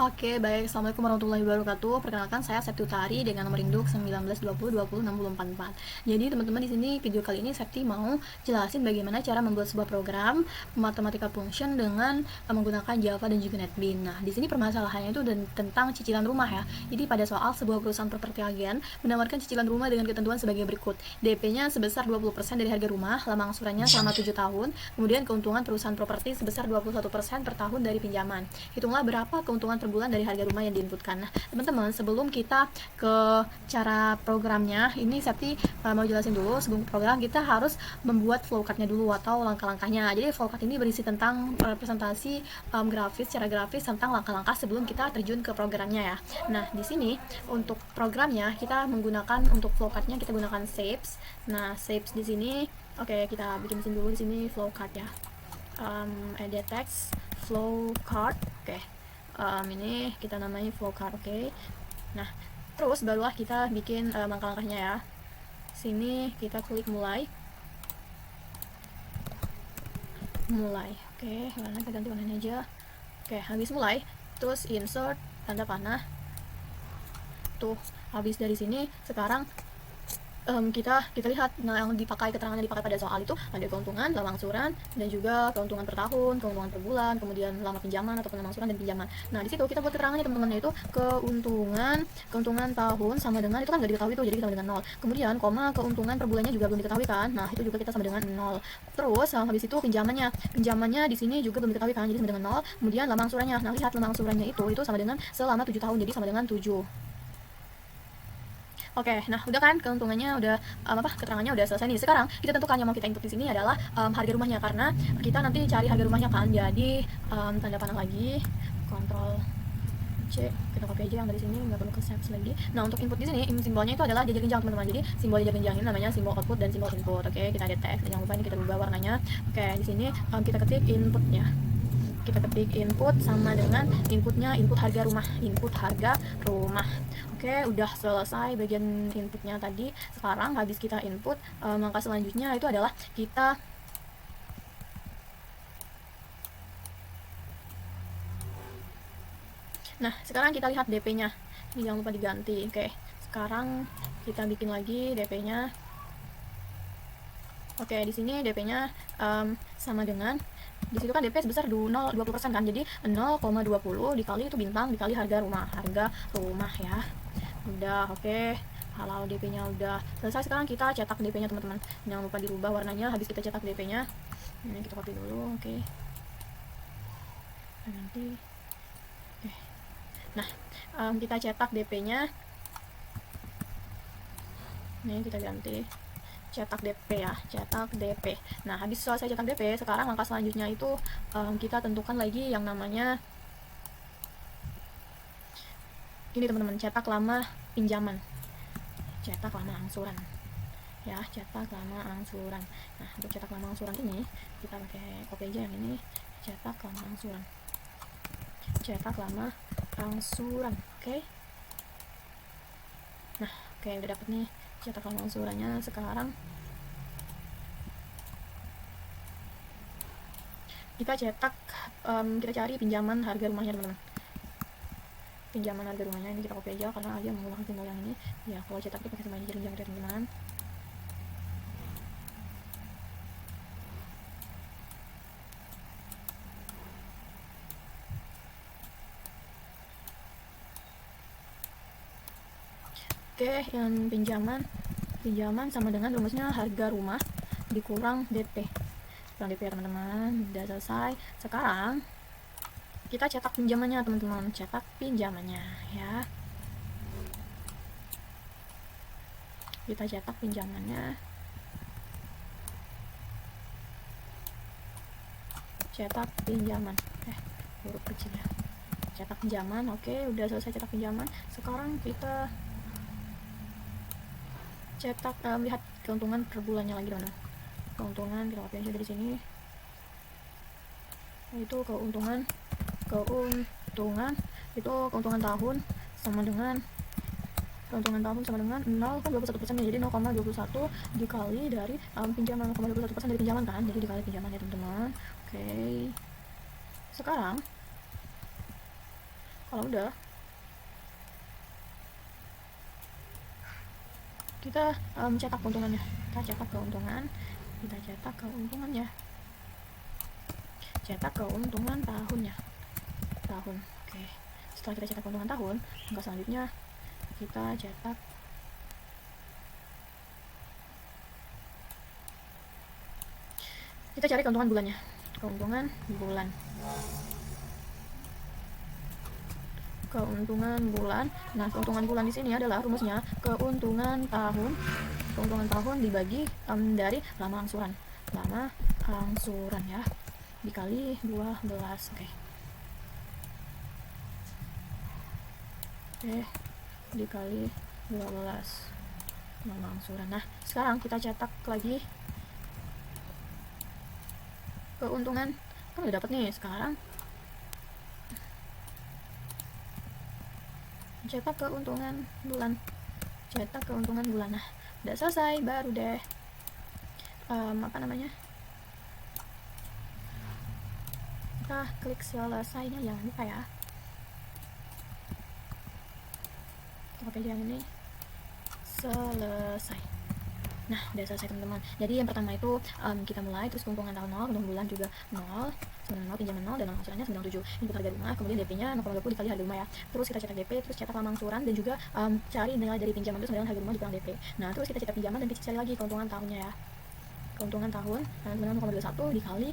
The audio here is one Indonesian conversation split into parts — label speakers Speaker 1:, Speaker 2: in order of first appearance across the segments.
Speaker 1: Oke, baik. Assalamualaikum warahmatullahi wabarakatuh. Perkenalkan, saya Septi Utari dengan nomor induk 1920206044. Jadi, teman-teman, di sini video kali ini Septi mau jelasin bagaimana cara membuat sebuah program Mathematical Function dengan menggunakan Java dan juga NetBeans. Nah, di sini permasalahannya itu tentang cicilan rumah ya. Jadi, pada soal sebuah perusahaan properti agen menawarkan cicilan rumah dengan ketentuan sebagai berikut. DP-nya sebesar 20% dari harga rumah, lama angsurannya selama 7 tahun, kemudian keuntungan perusahaan properti sebesar 21% per tahun dari pinjaman. Hitunglah berapa keuntungan per bulan dari harga rumah yang diinputkan. Nah, teman-teman, sebelum kita ke cara programnya, ini Septi mau jelasin dulu. Sebelum program, kita harus membuat flowcard-nya dulu atau langkah-langkahnya. Jadi, flowcard ini berisi tentang representasi grafis, secara grafis tentang langkah-langkah sebelum kita terjun ke programnya ya. Nah, di sini untuk programnya kita menggunakan untuk flowcard-nya kita gunakan shapes. Nah, shapes di sini, oke, kita bikin dulu di sini flowcard ya. Edit text flowcard, oke. Ini kita namanya flowcard, oke. Nah, terus barulah kita bikin langkah-langkahnya ya. Sini kita klik mulai, oke. Warna kita ganti warnanya aja. Oke, habis mulai, terus insert tanda panah. Tuh, habis dari sini sekarang kita lihat yang keterangan yang dipakai pada soal itu ada keuntungan, lama angsuran, dan juga keuntungan per tahun, keuntungan per bulan, kemudian lama pinjaman ataupun lama angsuran dan pinjaman. Nah, di situ kita buat keterangannya teman-teman, yaitu keuntungan tahun sama dengan, itu kan nggak diketahui tuh, jadi kita sama dengan 0. Kemudian koma, keuntungan per bulannya juga belum diketahui kan. Nah, itu juga kita sama dengan 0. Terus habis itu pinjamannya di sini juga belum diketahui kan, jadi sama dengan 0. Kemudian lama angsurannya. Nah, lihat lama angsurannya itu sama dengan selama 7 tahun, jadi sama dengan 7. Oke, nah udah kan keuntungannya udah keterangannya udah selesai nih. Sekarang kita tentukan yang mau kita input di sini adalah harga rumahnya, karena kita nanti cari harga rumahnya kan. Jadi tanda panah lagi, Ctrl C, kita copy aja yang dari sini, nggak perlu ke steps lagi. Nah, untuk input di sini simbolnya itu adalah jajar genjang teman-teman. Jadi simbol jajar genjang ini namanya simbol output dan simbol input. Oke, kita ada teks, jangan lupa ini kita ubah warnanya. Oke, di sini kita ketik inputnya. Kita ketik input sama dengan inputnya, input harga rumah. Oke, udah selesai bagian inputnya tadi. Sekarang habis kita input, langkah selanjutnya itu adalah kita sekarang kita lihat DP-nya. Ini jangan lupa diganti. Oke, sekarang kita bikin lagi DP-nya. Oke, di sini DP-nya sama dengan, di situ kan DP sebesar 20% kan, jadi 0,20 dikali itu bintang dikali harga rumah ya. Udah, oke. Kalau DP-nya udah selesai, sekarang kita cetak DP-nya teman-teman. Jangan lupa dirubah warnanya habis kita cetak DP-nya. Ini kita copy dulu, oke. Nanti, oke. Nah, kita cetak DP-nya. Ini kita ganti cetak DP ya, cetak DP. Nah, habis selesai cetak DP, sekarang langkah selanjutnya itu kita tentukan lagi yang namanya ini teman-teman, cetak lama pinjaman, cetak lama angsuran ya, cetak lama angsuran. Nah, untuk cetak lama angsuran ini kita pakai copy aja yang ini, cetak lama angsuran, oke. Nah, oke, udah dapet nih cetak lama angsurannya. Sekarang kita cetak, kita cari pinjaman harga rumahnya teman-teman. Pinjaman harga rumahnya ini kita copy aja karena dia menggunakan simbol yang ini ya. Kalau cetak itu pakai simbol jaring pinjaman. Oke, yang pinjaman sama dengan rumusnya harga rumah dikurang DP ya teman-teman. Udah selesai. Sekarang kita cetak pinjamannya teman-teman, cetak pinjamannya ya. Kita cetak pinjamannya, huruf kecil ya, cetak pinjaman. Oke, udah selesai cetak pinjaman. Sekarang kita cetak, lihat keuntungan per bulannya lagi teman-teman. Keuntungan kita copy aja dari sini. Itu keuntungan itu keuntungan tahun sama dengan 0,21% ya, jadi 0,21 dikali dari pinjaman, 0,21% dari pinjaman kan, jadi dikali pinjaman ya teman-teman. Oke. Sekarang Kalau udah, kita cetak keuntungannya. Kita cetak keuntungannya. Cetak keuntungan tahunnya. Tahun. Oke. Setelah kita cetak keuntungan tahun, langkah selanjutnya kita cetak kita cari keuntungan bulannya. Keuntungan bulan. Keuntungan bulan. Nah, keuntungan bulan di sini adalah rumusnya keuntungan tahun. Keuntungan tahun dibagi dari lama angsuran. Lama angsuran ya. Dikali 12. Oke. Dikali 12 lama angsuran. Nah, sekarang kita cetak lagi keuntungan. Kan udah dapat nih. Sekarang cetak keuntungan bulan. Nah, udah selesai, baru deh kita klik selesainya, jangan lupa ya. Kita pakai yang ini, selesai. Nah, udah selesai teman-teman. Jadi yang pertama itu kita mulai, terus keuntungan tahun 0, keuntungan bulan juga 0, 0, pinjaman 0, dan angsurannya 97. Input harga rumah, kemudian DP-nya 0,20 dikali harga rumah ya. Terus kita cetak DP, terus cetak lama angsuran, dan juga cari nilai dari pinjaman itu sama dengan harga rumah dikurang DP. Nah, terus kita cetak pinjaman dan kita cari lagi keuntungan tahunnya ya. Keuntungan tahun 0,21 dikali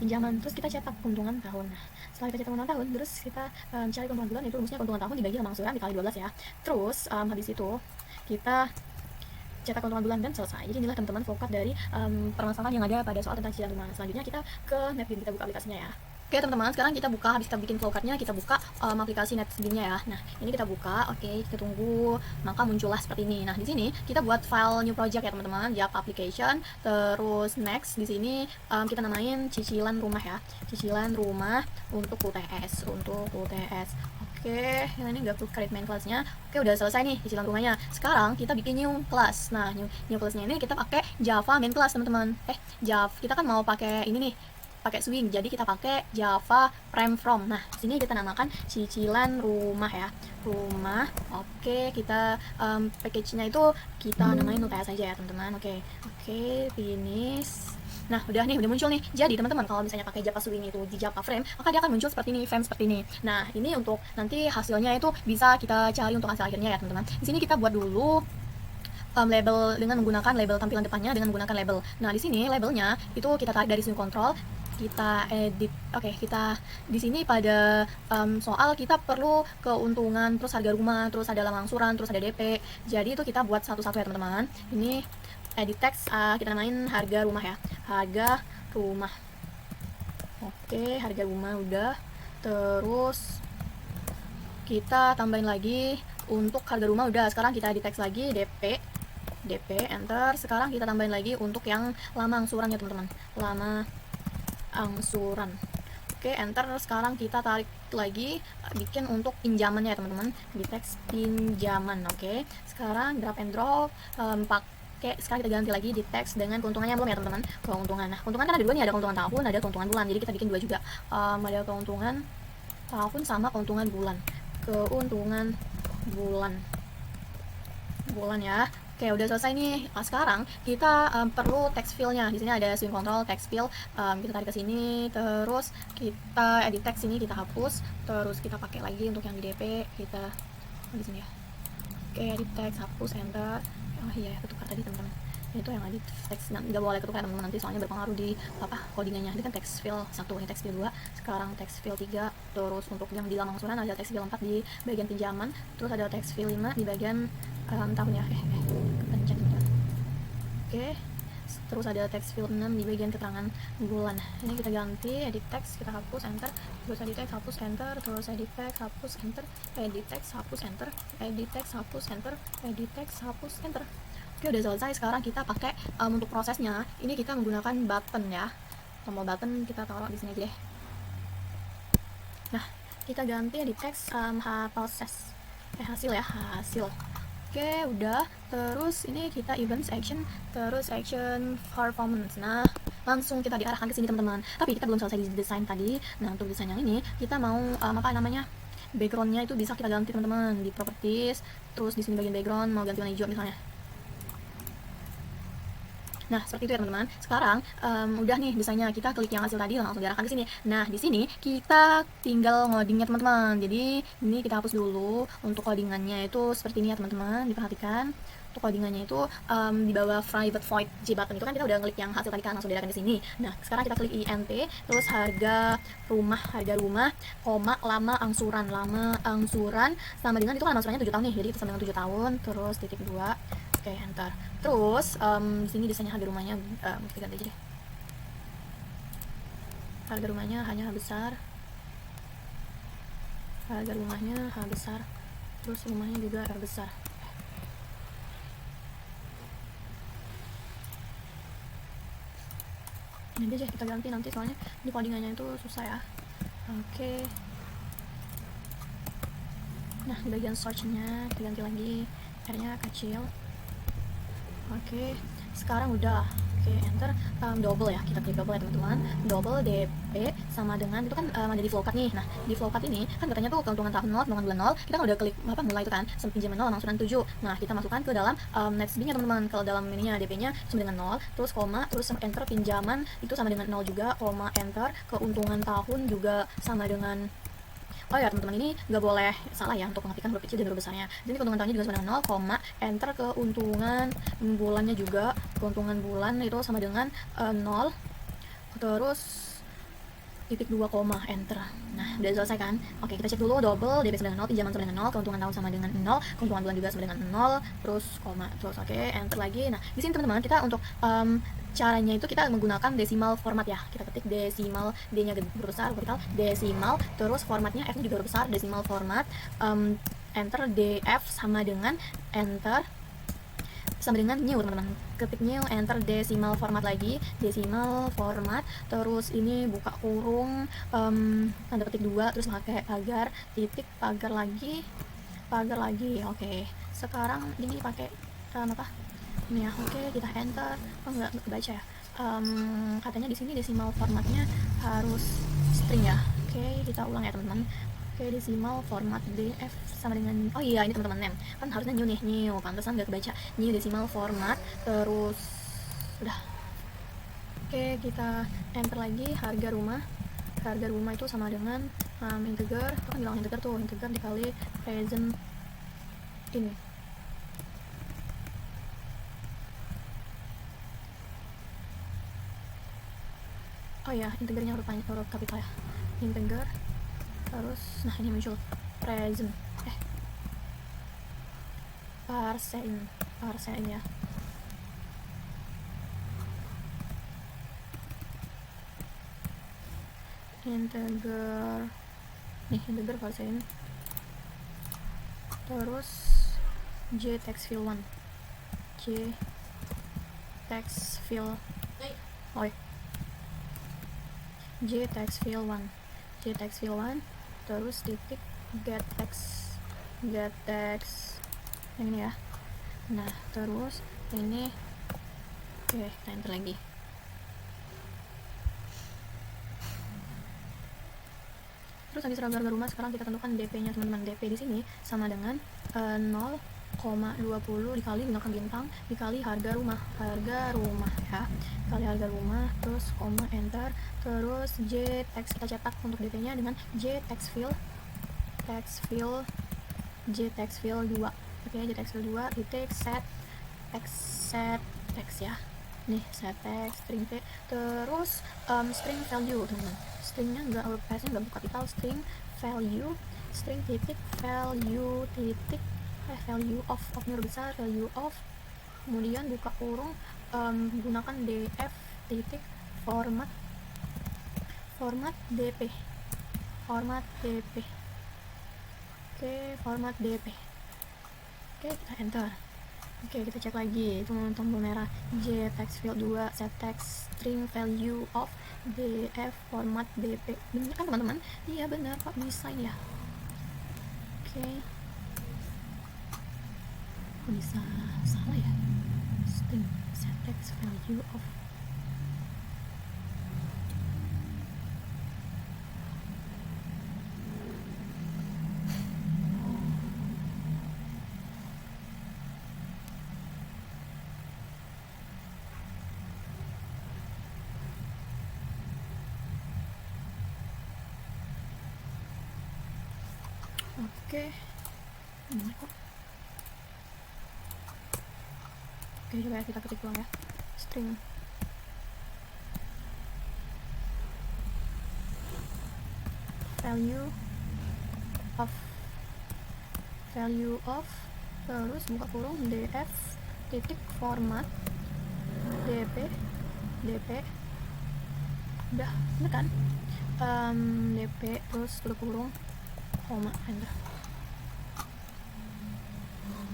Speaker 1: pinjaman, terus kita cetak keuntungan tahun. Nah, setelah kita cetak keuntungan tahun, terus kita cari keuntungan bulan, itu rumusnya keuntungan tahun dibagi lama angsuran dikali 12 ya. Terus habis itu kita cetak keuntungan bulan dan selesai. Jadi inilah teman-teman vokab dari permasalahan yang ada pada soal tentang cicilan rumah. Selanjutnya kita ke NetBean, kita buka aplikasinya ya. Oke teman-teman, sekarang kita buka, habis kita bikin flowcardnya, kita buka aplikasi NetBean-nya ya. Nah, ini kita buka, oke, kita tunggu, maka muncullah seperti ini. Nah, di sini kita buat file new project ya teman-teman, Java application, terus next di sini kita namain cicilan rumah ya, cicilan rumah untuk UTS, Oke, yang ini nggak perlu create main class-nya. Oke, udah selesai nih cicilan rumahnya. Sekarang kita bikin new class. Nah, new class-nya ini kita pakai Java main class teman-teman. Java kita kan mau pakai ini nih, pakai swing, jadi kita pakai Java prime from. Nah, sini kita namakan cicilan rumah ya, rumah. Oke, kita package-nya itu kita namain UTS aja ya teman-teman. Oke, finish. Nah, udah muncul nih. Jadi teman-teman, kalau misalnya pakai Java swing itu di Java frame, maka dia akan muncul seperti ini, frame seperti ini. Nah, ini untuk nanti hasilnya itu bisa kita cari untuk hasil akhirnya ya teman-teman. Di sini kita buat dulu label dengan menggunakan label tampilan depannya dengan menggunakan label. Nah, di sini labelnya itu kita tarik dari swing control, kita edit. Oke, kita di sini pada soal kita perlu keuntungan, terus harga rumah, terus ada lama angsuran, terus ada DP. Jadi itu kita buat satu-satu ya teman-teman. Ini edit text, kita namain harga rumah ya, harga rumah. Oke, harga rumah udah. Terus kita tambahin lagi untuk harga rumah udah. Sekarang kita edit text lagi, DP, enter. Sekarang kita tambahin lagi untuk yang lama angsuran ya teman-teman, lama angsuran. Oke, enter. Sekarang kita tarik lagi, bikin untuk pinjamannya ya teman-teman, di teks pinjaman. Oke, sekarang drag and drop, sekarang kita ganti lagi di teks dengan keuntungannya belum ya teman-teman, keuntungan. Nah, keuntungan kan ada dua nih, ada keuntungan tahun, ada keuntungan bulan, jadi kita bikin dua juga, ada keuntungan tahun sama keuntungan bulan. Keuntungan bulan ya. Oke, udah selesai nih. Nah, sekarang kita perlu text fill-nya. Di sini ada swing control text fill. Kita tarik ke sini, terus kita edit text ini, kita hapus, terus kita pakai lagi untuk yang di DP, kita di sini ya. Oke, edit text, hapus, enter. Oh iya, ketukar tadi teman-teman. Itu yang edit text, nggak boleh ketukar teman-teman, nanti soalnya berpengaruh di codingannya. Ini kan text fill 1, ini text fill 2, sekarang text fill 3. Terus untuk yang di lama angsuran ada text fill 4 di bagian pinjaman, terus ada text fill 5 di bagian tahun ya. Kepencet teman-teman. Oke, terus ada text field 6 di bagian keterangan bulan. Ini kita ganti, edit text, kita hapus, enter, terus edit text, hapus, enter, terus edit text, hapus, enter, edit text, hapus, enter, edit text, hapus, enter, edit text, hapus, enter. Oke, udah selesai. Sekarang kita pakai untuk prosesnya, ini kita menggunakan button ya, tombol button kita taruh di sini aja deh. Nah, kita ganti edit text, proses hasil ya, hasil. Oke, udah. Terus ini kita events action, terus action performance. Nah, langsung kita diarahkan ke sini teman-teman. Tapi kita belum selesai di desain tadi. Nah, untuk desain yang ini kita mau backgroundnya itu bisa kita ganti teman-teman di properties, terus di sini bagian background mau ganti warna hijau misalnya. Nah, seperti itu ya teman-teman. Sekarang udah nih desainnya, kita klik yang hasil tadi langsung diarahkan ke sini. Nah, di sini kita tinggal ngodingnya teman-teman. Jadi ini kita hapus dulu. Untuk codingannya itu seperti ini ya teman-teman, diperhatikan. Untuk codingannya itu di bawah private void J button itu kan kita udah klik yang hasil tadi kan, langsung diarahkan ke sini. Nah, sekarang kita klik INT, terus harga rumah, koma, lama angsuran sama dengan itu kan angsurannya 7 tahun nih. Jadi kita sama dengan 7 tahun, terus titik 2. Oke, enter. Terus di sini desainnya harga rumahnya kita ganti aja deh. Harga rumahnya hanya H besar. Harga rumahnya H besar. Terus rumahnya juga R besar. Ini aja kita ganti nanti soalnya di codingannya itu susah ya. Oke. Nah, di bagian search-nya kita ganti lagi R-nya kecil. Oke, sekarang udah. Oke, enter. Double ya, kita klik double ya teman-teman. Double DP sama dengan itu kan ada di flowcard nih. Nah, di flowcard ini kan katanya tuh keuntungan tahun 0, keuntungan bulan 0. Kita kan udah klik mulai itu kan, pinjaman 0 angsuran 7. Nah, kita masukkan ke dalam net speed-nya teman-teman. Kalau dalam ininya DP-nya sama dengan 0, terus koma, terus enter pinjaman itu sama dengan 0 juga, koma enter, keuntungan tahun juga sama dengan. Oh ya teman-teman, ini nggak boleh salah ya untuk mengartikan huruf kecil dan huruf besarnya. Jadi keuntungan tahunnya juga sama dengan 0, koma, enter keuntungan bulannya juga, keuntungan bulan itu sama dengan 0, terus titik 2, koma, enter. Nah, udah selesai kan? Oke, kita cek dulu double, DP sama dengan 0, pinjaman sama dengan 0, keuntungan tahun sama dengan 0, keuntungan bulan juga sama dengan 0, terus koma, terus oke, enter lagi. Nah, di sini teman-teman kita untuk caranya itu kita menggunakan decimal format ya. Kita ketik decimal, D-nya huruf besar, kapital, decimal, terus formatnya F-nya juga huruf besar, decimal format, enter DF sama dengan enter sama dengan new teman-teman. Ketik new, enter decimal format lagi, decimal format, terus ini buka kurung, tanda petik 2, terus pakai pagar, titik, pagar lagi. Oke, sekarang ini pakai apa ini ya. Oke, kita enter. Oh, nggak kebaca ya. Katanya di sini decimal formatnya harus string ya. Oke, kita ulang ya teman-teman. Oke, decimal format DF sama dengan, oh iya ini teman-teman name kan harusnya new nih, new, pantesan nggak kebaca, new decimal format, terus udah. Oke, kita enter lagi. Harga rumah itu sama dengan integer, itu kan bilang integer tuh, integer dikali present ini. Oh ya, integernya huruf kapital ya, integer, terus nah ini muncul present parsen ya. Integer nih, integer parsen, terus J text fill 1, J text fill J text fill 1, terus titik get text yang ini ya. Nah, terus ini oke, kita enter lagi. Terus habis harga rumah, sekarang kita tentukan DP-nya teman-teman. DP di sini sama dengan 0,20 dikali gunakan bintang dikali harga rumah ya, kali harga rumah, terus koma, enter, terus J text kita cetak untuk DP-nya dengan J text fill J text fill 2. Oke, J text fill 2 titik set text ya. Nih, set text string T, terus string value teman-teman. Stringnya enggak huruf S-nya enggak kapital, string value, string titik value titik value of huruf besar, value of, kemudian buka kurung, gunakan df titik format dp. Oke, format dp. Oke, kita enter. Oke, kita cek lagi itu tombol merah, J text field 2 set text string value of df format dp. Bener kan teman-teman? Iya benar kok, bisa ya. Oke, kok bisa salah ya? String set text value of, Oke, benar kok. Oke, coba ya kita ketik ulang ya, string value of terus buka kurung df titik format dp udah bener kan, dp terus tutup kurung koma enter.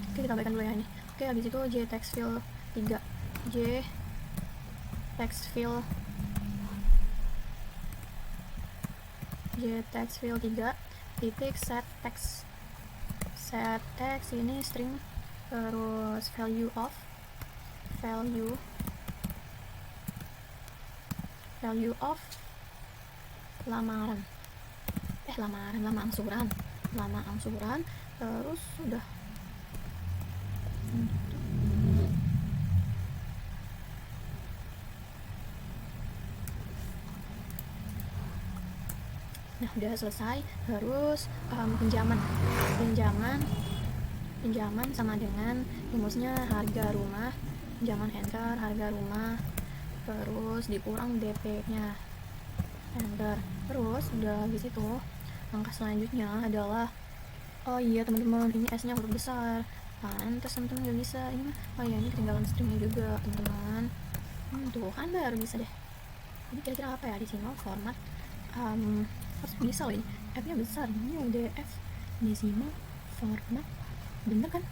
Speaker 1: Oke, kita tambahkan dulu ya ini. Oke, habis itu j text fill 3 j text fill 3 titik set text ini string, terus value of lama angsuran terus udah. Nah, udah selesai. Terus pinjaman sama dengan rumusnya harga rumah, pinjaman enter harga rumah, terus dikurang DP-nya enter. Terus udah di situ langkah selanjutnya adalah, oh iya teman-teman, ini S-nya huruf besar. Pantes teman-teman nggak bisa ini mah. Oh iya, ini ketinggalan stringnya juga teman-teman. Tuh kan baru bisa deh. Ini kira-kira apa ya, decimal format, harus bisa loh ini, F-nya besar, ini UDF decimal format, bener kan?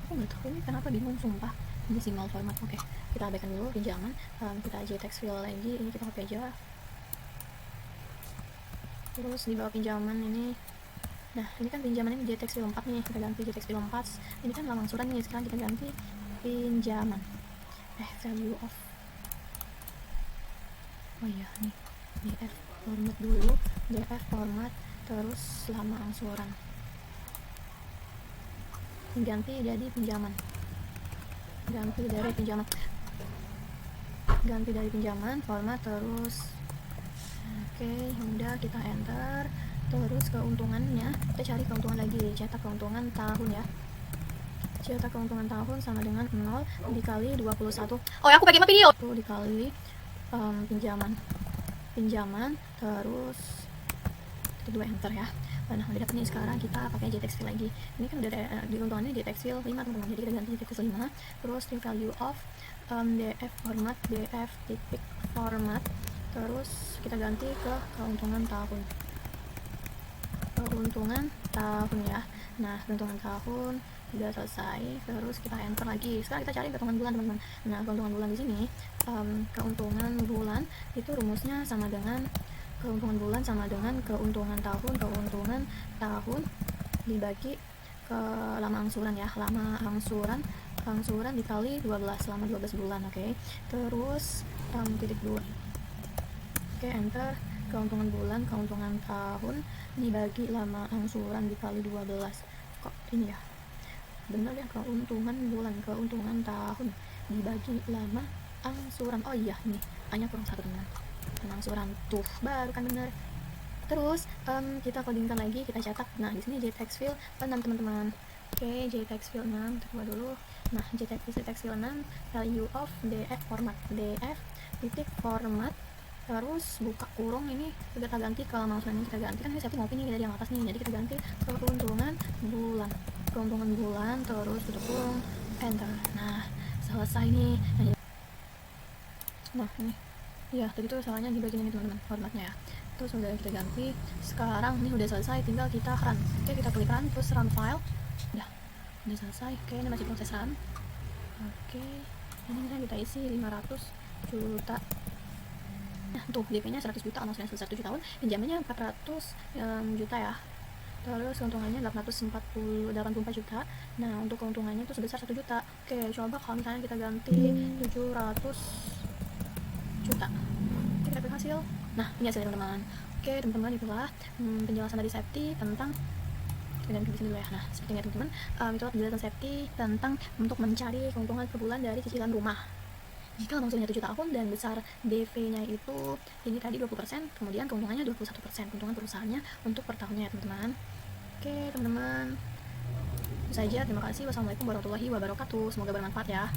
Speaker 1: Aku nggak tahu ini kenapa, bingung sumpah. Decimal format. Oke, kita abaikan dulu pinjaman, kita aja text fill lagi, ini kita copy aja. Terus di bawah pinjaman ini, nah ini kan pinjaman ini JText fill 4 nih, kita ganti JText fill 4. Ini kan lama angsuran nih, sekarang kita ganti pinjaman, value of, oh iya nih, df format dulu, df format terus lama angsuran ganti dari pinjaman, format terus. Oke, udah kita enter. Terus keuntungannya, kita cari keuntungan lagi, cetak keuntungan tahun ya. Cetak keuntungan tahun sama dengan 0 dikali 21. Oh ya, aku pakai video. Itu dikali pinjaman terus itu 2 enter ya. Nah, udah dapet nih. Sekarang kita pakai JText fill lagi. Ini kan udah di keuntungannya JText fill 5 teman-teman. Jadi kita ganti JText fill 5. Terus string value of df format, df titik format. Terus kita ganti ke keuntungan tahun ya. Nah, keuntungan tahun udah selesai. Terus kita enter lagi. Sekarang kita cari keuntungan bulan teman-teman. Nah, keuntungan bulan di sini, keuntungan bulan itu rumusnya sama dengan keuntungan bulan sama dengan keuntungan tahun dibagi ke lama angsuran ya. Lama angsuran dikali 12 selama 12 bulan. Oke. Terus titik 2. Oke, enter. Keuntungan bulan, keuntungan tahun dibagi lama angsuran dikali 12. Kok ini ya, bener ya, keuntungan bulan, keuntungan tahun dibagi lama angsuran. Oh iya, nih hanya kurang 1 teman, angsuran tuh baru kan bener. Terus kita codingkan lagi, kita cetak. Nah, di sini JText fill 6 teman-teman. Oke, JText fill 6, kita buat dulu. Nah, JText fill 6, value of df format, df titik format, terus buka kurung, ini kita ganti ke lama angsuran, ini kita ganti, kan ini setting ngopi nih dari yang atas nih, jadi kita ganti ke keuntungan bulan, terus tutup kurung, enter. Nah, selesai nih. Nah ini ya, tadi tuh salahnya di bagian ini teman-teman, formatnya ya. Terus udah kita ganti. Sekarang ini udah selesai, tinggal kita run. Oke, kita klik run, terus run file. Udah selesai. Oke, ini masih proses run. Oke, ini kita isi 500 juta. Nah, tuh DP-nya 100 juta, angsurannya selesai 1 tahun, pinjamannya 400 juta ya. Terus keuntungannya 84 juta. Nah, untuk keuntungannya itu sebesar 1 juta. Oke, coba kalau misalnya kita ganti 700 juta. Oke, kita hasil. Nah, ini hasilnya teman-teman. Oke, teman-teman, itulah penjelasan dari Septi tentang, dan di sini dulu ya. Nah, seperti ini teman-teman, itulah penjelasan Septi tentang untuk mencari keuntungan per bulan dari cicilan rumah. Jika angsurannya 7 tahun dan besar DV-nya itu ini tadi 20%, kemudian keuntungannya 21%, keuntungan perusahaannya untuk per tahunnya ya teman-teman. Oke teman-teman, itu saja, terima kasih. Wassalamualaikum warahmatullahi wabarakatuh, semoga bermanfaat ya.